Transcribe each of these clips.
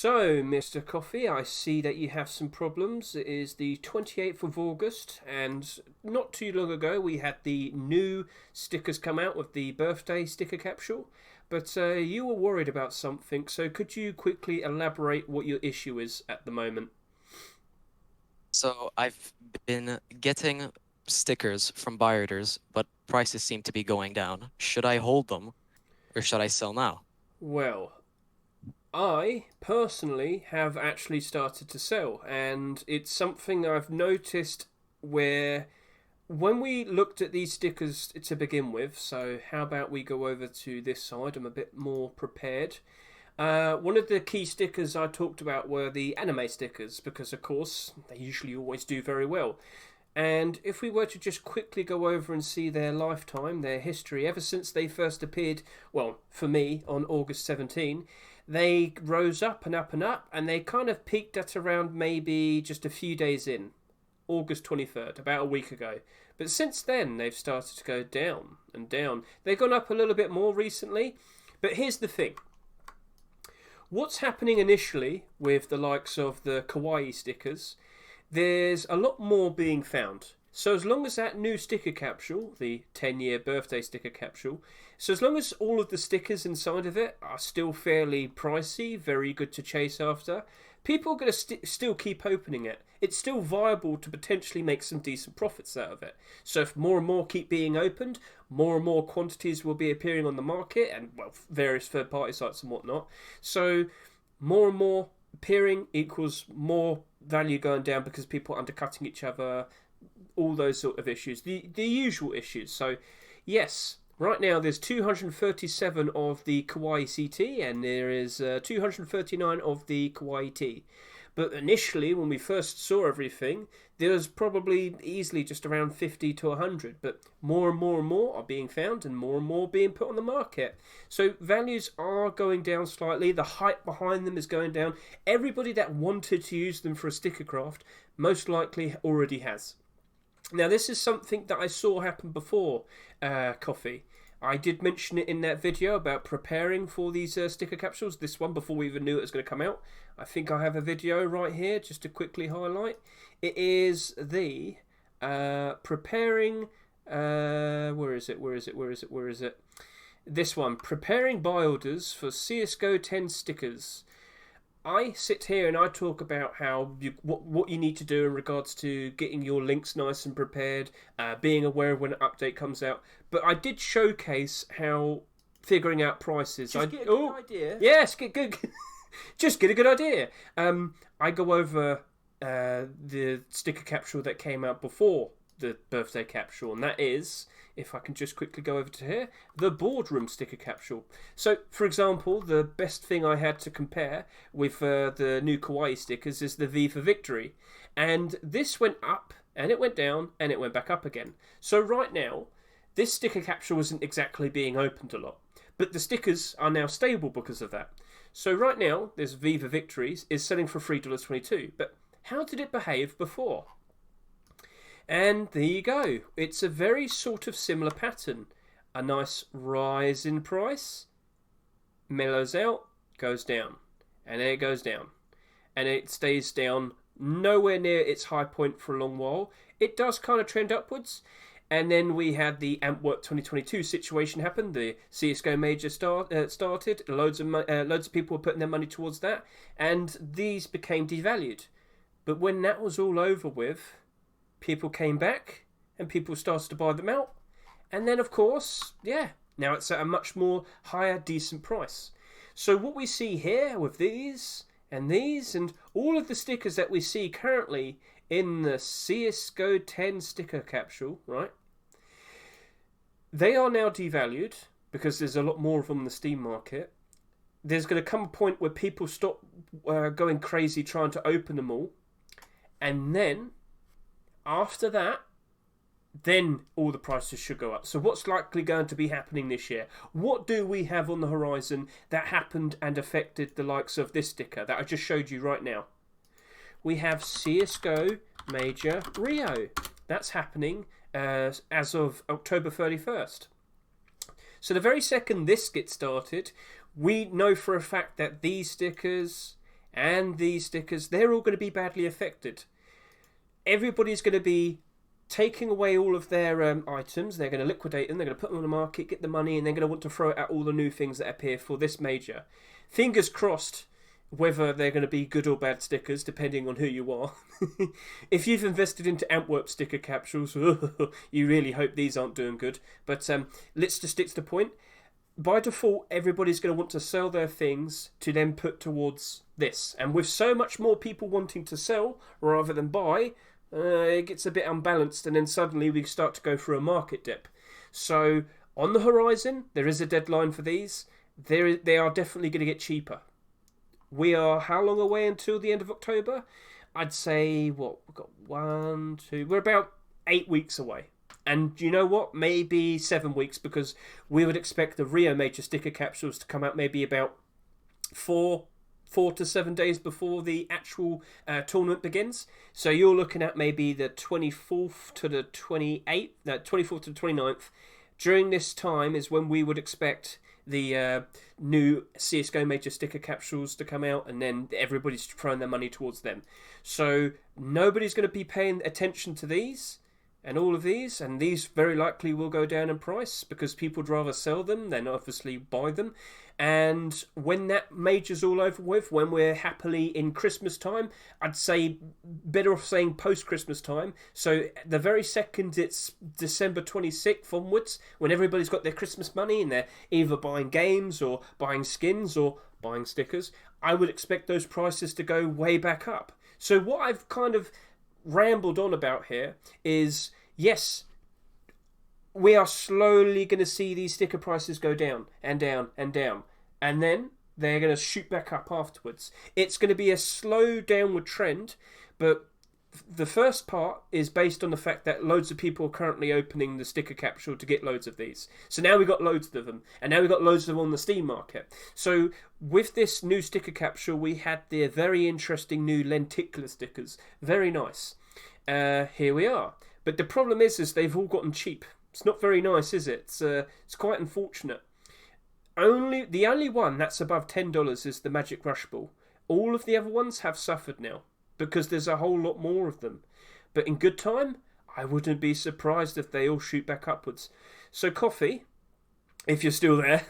So, Mr. Coffee, I see that you have some problems. It is the 28th of August, and not too long ago we had the new stickers come out with the birthday sticker capsule. But you were worried about something, so could you quickly elaborate what your issue is at the moment? So I've been getting stickers from buyers, but prices seem to be going down. Should I hold them or should I sell now? Well, I personally have actually started to sell, and it's something I've noticed where when we looked at these stickers to begin with, so how about we go over to this side? I'm a bit more prepared. One of the key stickers I talked about were the anime stickers because, of course, they usually always do very well. And if we were to just quickly go over and see their lifetime, their history, ever since they first appeared, well, for me, on August 17, they rose up and up and up, and they kind of peaked at around maybe just a few days in, August 23rd, about a week ago. But since then, they've started to go down and down. They've gone up a little bit more recently, but here's the thing. What's happening initially with the likes of the kawaii stickers, there's a lot more being found. So as long as that new sticker capsule, the 10-year birthday sticker capsule, so as long as all of the stickers inside of it are still fairly pricey, very good to chase after, people are going to still keep opening it. It's still viable to potentially make some decent profits out of it. So if more and more keep being opened, more and more quantities will be appearing on the market and, well, various third-party sites and whatnot. So more and more appearing equals more value going down because people are undercutting each other, all those sort of issues, the usual issues. So yes, right now there's 237 of the Kawaii CT and there is 239 of the Kawaii T. But initially, when we first saw everything, there was probably easily just around 50 to 100. But more and more and more are being found and more being put on the market. So values are going down slightly. The hype behind them is going down. Everybody that wanted to use them for a sticker craft most likely already has. Now, this is something that I saw happen before, Coffee. I did mention it in that video about preparing for these sticker capsules, this one, before we even knew it was going to come out. I think I have a video right here just to quickly highlight. It is the preparing... where is it? This one, preparing buy orders for CSGO10 stickers. I sit here and I talk about what you need to do in regards to getting your links nice and prepared, being aware of when an update comes out. But I did showcase how figuring out prices. Just get a good idea. Yes, get good. Just get a good idea. I go over the sticker capsule that came out before the birthday capsule, and that is, if I can just quickly go over to here, the boardroom sticker capsule. So, for example, the best thing I had to compare with the new kawaii stickers is the V for Victory. And this went up, and it went down, and it went back up again. So right now, this sticker capsule isn't exactly being opened a lot. But the stickers are now stable because of that. So right now, this V for Victories is selling for $3.22. But how did it behave before? And there you go. It's a very sort of similar pattern. A nice rise in price, mellows out, goes down. And then it goes down. And it stays down nowhere near its high point for a long while. It does kind of trend upwards. And then we had the Antwerp 2022 situation happen. The CSGO major started. Loads of people were putting their money towards that. And these became devalued. But when that was all over with, people came back and people started to buy them out. And then, of course, yeah, now it's at a much more higher, decent price. So what we see here with these and all of the stickers that we see currently in the CSGO10 sticker capsule, right? They are now devalued because there's a lot more of them in the Steam market. There's going to come a point where people stop going crazy trying to open them all. And then after that, then all the prices should go up. So what's likely going to be happening this year? What do we have on the horizon that happened and affected the likes of this sticker that I just showed you right now? We have CSGO Major Rio. That's happening as of October 31st. So the very second this gets started, we know for a fact that these stickers and these stickers, they're all going to be badly affected. Everybody's going to be taking away all of their items. They're going to liquidate them. They're going to put them on the market, get the money, and they're going to want to throw it at all the new things that appear for this major. Fingers crossed whether they're going to be good or bad stickers, depending on who you are. If you've invested into Antwerp sticker capsules, you really hope these aren't doing good. But let's just stick to the point. By default, everybody's going to want to sell their things to then put towards this. And with so much more people wanting to sell rather than buy, it gets a bit unbalanced, and then suddenly we start to go through a market dip. So on the horizon, there is a deadline for these. They are definitely going to get cheaper. We are how long away until the end of October? I'd say, we've got 1, 2, we're about 8 weeks away. And you know what? Maybe 7 weeks, because we would expect the Rio Major sticker capsules to come out maybe about 4 to 7 days before the actual tournament begins. So you're looking at maybe the 24th to the 28th, 24th to the 29th. During this time is when we would expect the new CSGO major sticker capsules to come out, and then everybody's throwing their money towards them. So nobody's going to be paying attention to these and all of these, and these very likely will go down in price because people would rather sell them than obviously buy them. And when that major's all over with, when we're happily in Christmas time, I'd say better off saying post-Christmas time. So the very second it's December 26th onwards, when everybody's got their Christmas money and they're either buying games or buying skins or buying stickers, I would expect those prices to go way back up. So what I've kind of rambled on about here is, yes, we are slowly going to see these sticker prices go down and down and down, and then they're going to shoot back up afterwards. It's going to be a slow downward trend, but the first part is based on the fact that loads of people are currently opening the sticker capsule to get loads of these. So now we've got loads of them, and now we've got loads of them on the Steam market. So with this new sticker capsule, we had the very interesting new lenticular stickers. Very nice. Here we are. But the problem is they've all gotten cheap. It's not very nice, is it? It's quite unfortunate. The only one that's above $10 is the Magic Rush Ball. All of the other ones have suffered now, because there's a whole lot more of them. But in good time, I wouldn't be surprised if they all shoot back upwards. So Coffee, if you're still there,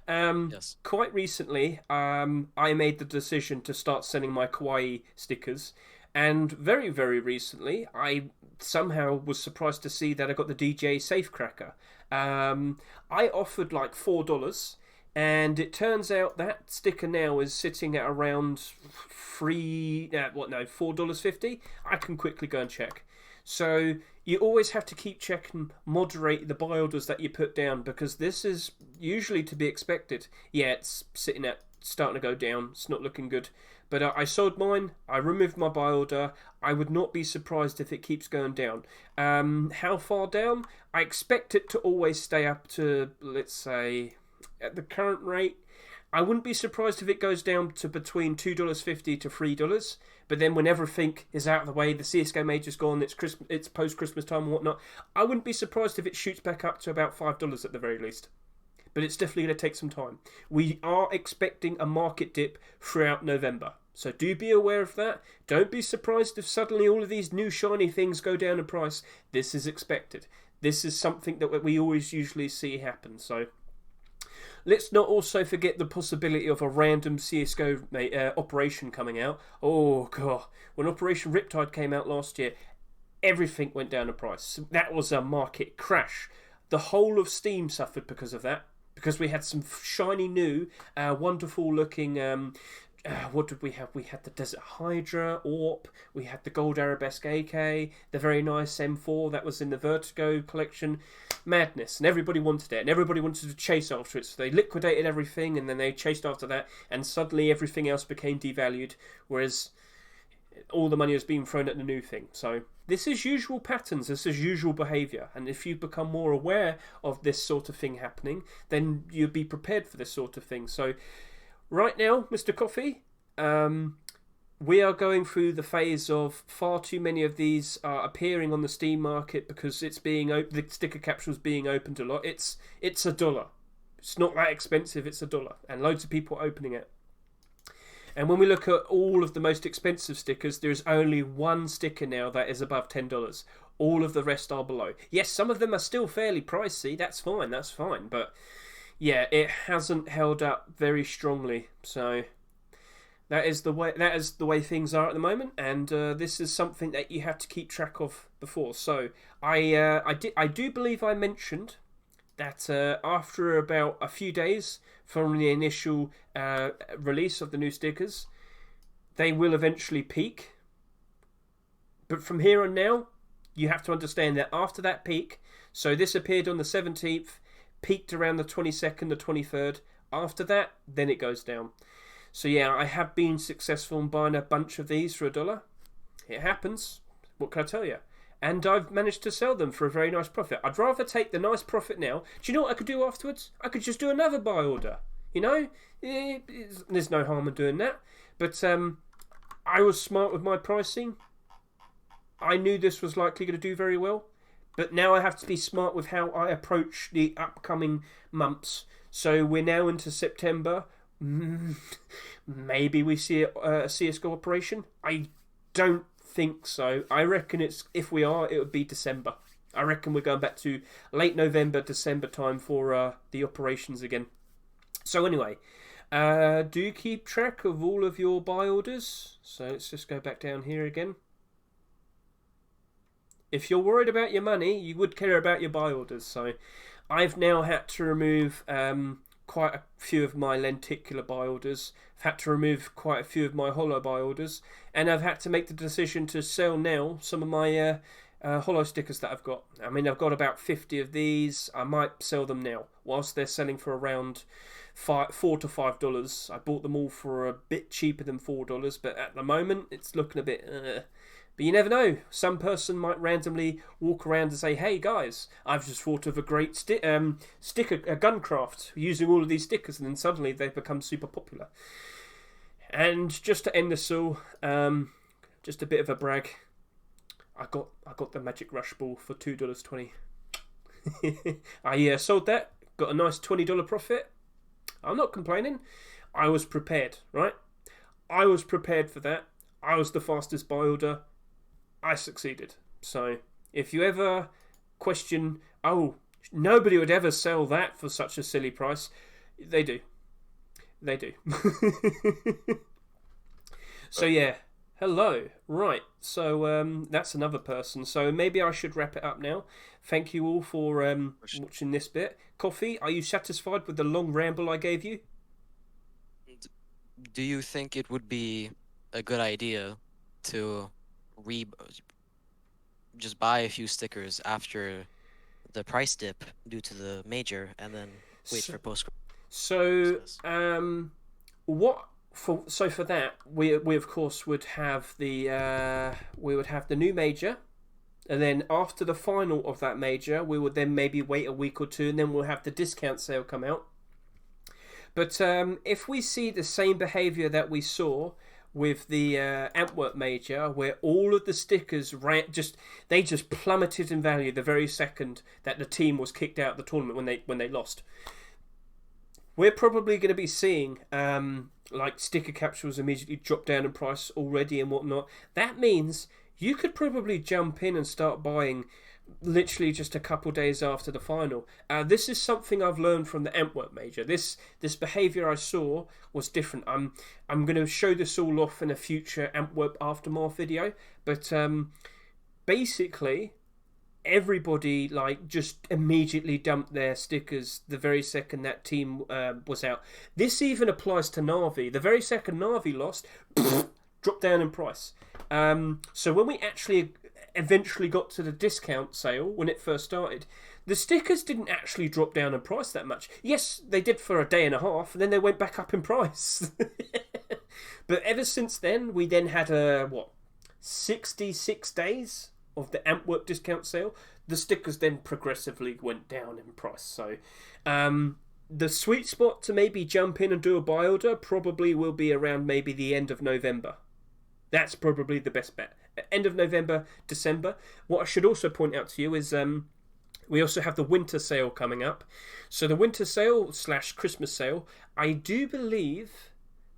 Yes. quite recently, I made the decision to start sending my Kawaii stickers. And very, very recently, I somehow was surprised to see that I got the DJ Safecracker. I offered like $4, and it turns out that sticker now is sitting at around $4.50. I can quickly go and check. So you always have to keep checking, moderate the buy orders that you put down, because this is usually to be expected. Yeah, it's starting to go down. It's not looking good. But I sold mine. I removed my buy order. I would not be surprised if it keeps going down. How far down? I expect it to always stay up to, let's say, at the current rate. I wouldn't be surprised if it goes down to between $2.50 to $3. But then when everything is out of the way, the CSGO Major's gone, it's post-Christmas time and whatnot, I wouldn't be surprised if it shoots back up to about $5 at the very least. But it's definitely going to take some time. We are expecting a market dip throughout November. So do be aware of that. Don't be surprised if suddenly all of these new shiny things go down in price. This is expected. This is something that we always usually see happen. So let's not also forget the possibility of a random CSGO operation coming out. Oh, God. When Operation Riptide came out last year, everything went down in price. That was a market crash. The whole of Steam suffered because of that. Because we had some shiny new, wonderful looking, what did we have? We had the Desert Hydra, AWP, we had the Gold Arabesque AK, the very nice M4 that was in the Vertigo collection. Madness. And everybody wanted it, and everybody wanted to chase after it. So they liquidated everything, and then they chased after that, and suddenly everything else became devalued, whereas all the money was being thrown at the new thing. So this is usual patterns, this is usual behaviour, and if you become more aware of this sort of thing happening, then you'll be prepared for this sort of thing. So right now, Mr. Coffee, we are going through the phase of far too many of these are appearing on the Steam market because it's the sticker capsule's being opened a lot. It's $1. It's not that expensive, it's $1, and loads of people are opening it. And when we look at all of the most expensive stickers, there is only one sticker now that is above $10. All of the rest are below. Yes, some of them are still fairly pricey. That's fine. That's fine. But yeah, it hasn't held up very strongly. So that is the way. That is the way things are at the moment, and this is something that you had to keep track of before. So I do believe I mentioned that after about a few days from the initial release of the new stickers, they will eventually peak. But from here on now, you have to understand that after that peak, so this appeared on the 17th, peaked around the 22nd, the 23rd. After that, then it goes down. So yeah, I have been successful in buying a bunch of these for $1. It happens. What can I tell you? And I've managed to sell them for a very nice profit. I'd rather take the nice profit now. Do you know what I could do afterwards? I could just do another buy order. You know? There's no harm in doing that. But I was smart with my pricing. I knew this was likely going to do very well. But now I have to be smart with how I approach the upcoming months. So we're now into September. Maybe we see a CSGO operation. I don't think so. I reckon if we are, it would be December. I reckon we're going back to late November, December time for the operations again. So anyway, do you keep track of all of your buy orders? So let's just go back down here again. If you're worried about your money, you would care about your buy orders. So I've now had to remove quite a few of my lenticular buy orders. I've had to remove quite a few of my hollow buy orders, and I've had to make the decision to sell now some of my hollow stickers that I've got. I mean, I've got about 50 of these. I might sell them now, whilst they're selling for around $4 to $5. I bought them all for a bit cheaper than $4, but at the moment it's looking a bit. But you never know. Some person might randomly walk around and say, "Hey guys, I've just thought of a great sticker gun craft using all of these stickers," and then suddenly they've become super popular. And just to end this all, just a bit of a brag. I got the Magic Rush Ball for $2.20. I sold that, got a nice $20 profit. I'm not complaining. I was prepared, right? I was prepared for that. I was the fastest buy order. I succeeded. So if you ever question, oh, nobody would ever sell that for such a silly price, they do. They do. So yeah, hello. Right, so that's another person. So maybe I should wrap it up now. Thank you all for watching this bit. Coffee, are you satisfied with the long ramble I gave you? Do you think it would be a good idea to just buy a few stickers after the price dip due to the major, and then wait for post Christmas? For that we of course would have the new major, and then after the final of that major we would then maybe wait a week or two, and then we'll have the discount sale come out. But if we see the same behaviour that we saw with the Antwerp major, where all of the stickers just plummeted in value the very second that the team was kicked out of the tournament when they lost, we're probably going to be seeing like sticker capsules immediately drop down in price already and whatnot. That means you could probably jump in and start buying literally just a couple days after the final. This is something I've learned from the Antwerp major. This behaviour I saw was different. I'm going to show this all off in a future Antwerp aftermath video, but basically everybody like just immediately dumped their stickers the very second that team was out. This even applies to Na'Vi. The very second Na'Vi lost, dropped down in price. So when we actually eventually got to the discount sale, when it first started, the stickers didn't actually drop down in price that much. Yes, they did for a day and a half, and then they went back up in price. But ever since then, we then had 66 days of the Antwerp discount sale. The stickers then progressively went down in price. So the sweet spot to maybe jump in and do a buy order probably will be around maybe the end of November. That's probably the best bet. End of November, December. What I should also point out to you is we also have the winter sale coming up. So the winter sale / Christmas sale, I do believe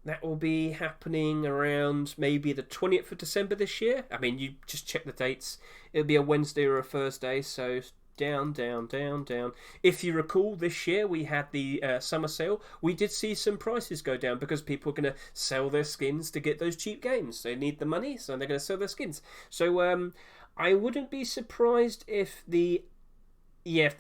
That will be happening around maybe the 20th of December this year. I mean, you just check the dates. It'll be a Wednesday or a Thursday, so down, down, down, down. If you recall, this year we had the summer sale. We did see some prices go down because people are going to sell their skins to get those cheap games. They need the money, so they're going to sell their skins. So I wouldn't be surprised if the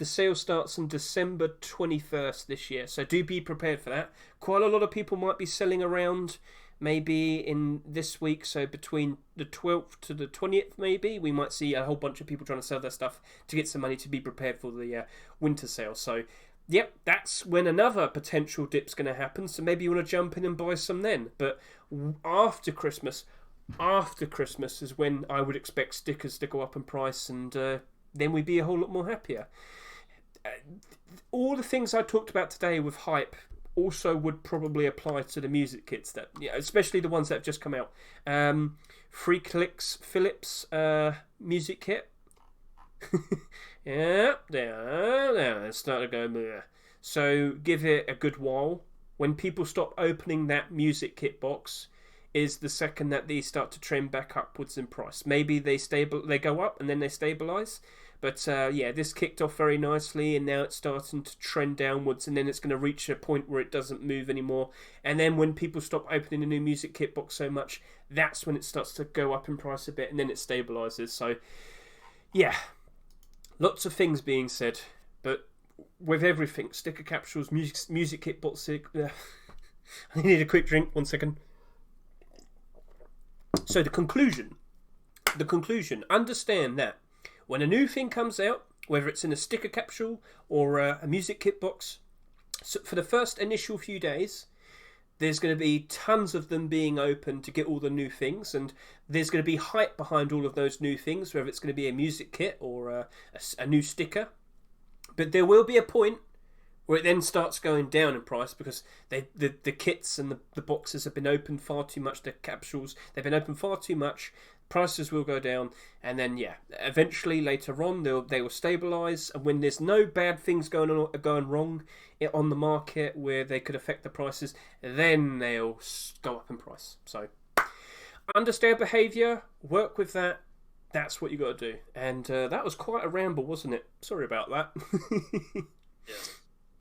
sale starts on December 21st this year, so do be prepared for that. Quite a lot of people might be selling around maybe in this week, so between the 12th to the 20th, maybe. We might see a whole bunch of people trying to sell their stuff to get some money to be prepared for the winter sale. So, yep, that's when another potential dip's going to happen, so maybe you want to jump in and buy some then. But after Christmas, is when I would expect stickers to go up in price, and then we'd be a whole lot more happier. All the things I talked about today with hype also would probably apply to the music kits that, especially the ones that have just come out. Free Clicks Philips music kit. Yeah, it's starting to go bleh. So give it a good while. When people stop opening that music kit box, is the second that these start to trend back upwards in price. Maybe they go up and then they stabilize. But this kicked off very nicely, and now it's starting to trend downwards, and then it's going to reach a point where it doesn't move anymore. And then when people stop opening the new music kit box so much, that's when it starts to go up in price a bit, and then it stabilizes. So, yeah, lots of things being said, but with everything, sticker capsules, music kit boxes. I need a quick drink. 1 second. So the conclusion. Understand that when a new thing comes out, whether it's in a sticker capsule or a music kit box, so for the first initial few days, there's going to be tons of them being open to get all the new things, and there's going to be hype behind all of those new things, whether it's going to be a music kit or a new sticker. But there will be a point where it then starts going down in price because the kits and the boxes have been opened far too much, the capsules, they've been opened far too much, prices will go down, and then eventually later on they will stabilise, and when there's no bad things going wrong on the market where they could affect the prices, then they'll go up in price. So understand behaviour, work with that. That's what you got to do. And that was quite a ramble, wasn't it? Sorry about that. Yes.